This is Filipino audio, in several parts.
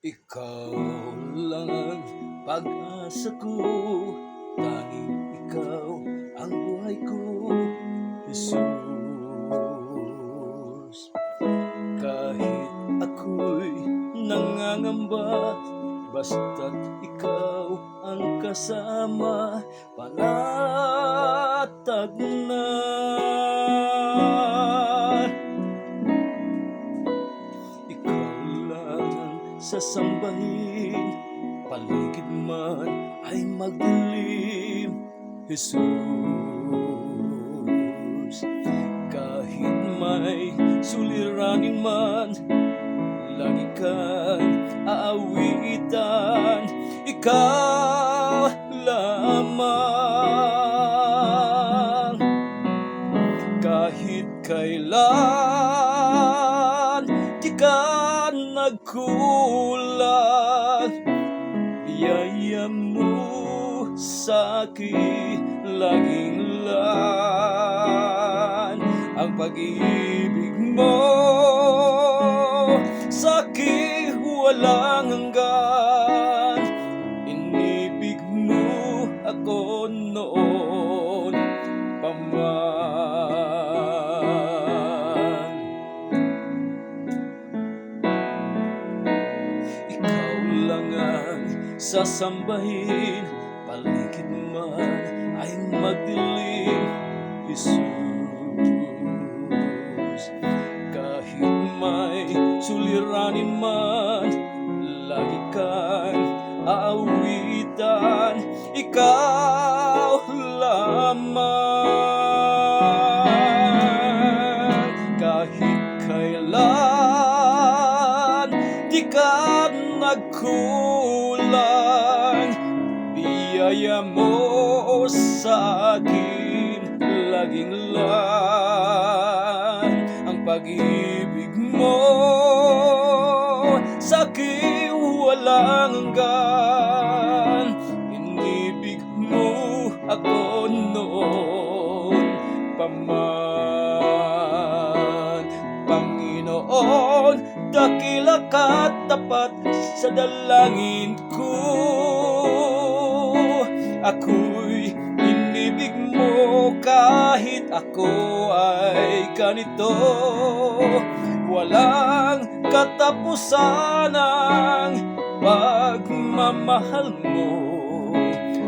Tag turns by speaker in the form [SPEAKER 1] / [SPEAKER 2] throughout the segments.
[SPEAKER 1] Ikaw lang ang pag-asa ko, tanging ikaw ang buhay ko, Jesus. Kahit ako'y nangangamba, basta't ikaw ang kasama, panatag na. Ikaw lang ang sasambahin, paligid man ay magdilim, Jesus. Kahit may suliranin man, lagi kang aawitan, ikaw lamang. Kahit kailan di ka nagkulang, biyaya mo sa'kin laging lan. Ang pag-ibig mo sa'kin walang hanggan, inibig mo ako noon pa man. Ikaw lang ang sasambahin, paligid man ay magdilim, Jesus. Kahit may suliranin man, lagi kang aawitan, ikaw lamang. Kahit kailan di ka nagkulang, biyaya mo sa'kin laging lan. Ang pag-ibig mo sa'kin walang hanggan, inibig mo ako noon pa man. Panginoon, dakila ka tapat sa dalangin ko, ako'y inibig mo kahit ako ay ganito. Walang katapusan ang pagmamahal mo,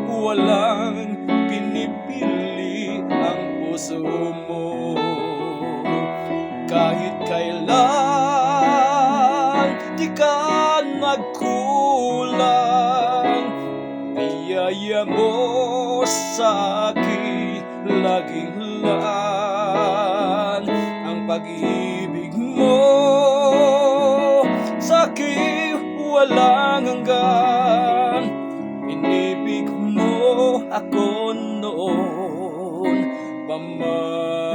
[SPEAKER 1] walang pinipili ang puso mo. Kahit kailan di ka nagkulang, biyaya mo sa'kin laging lan. Ang pag-ibig mo sa'kin walang hanggan, inibig mo ako noon pa man.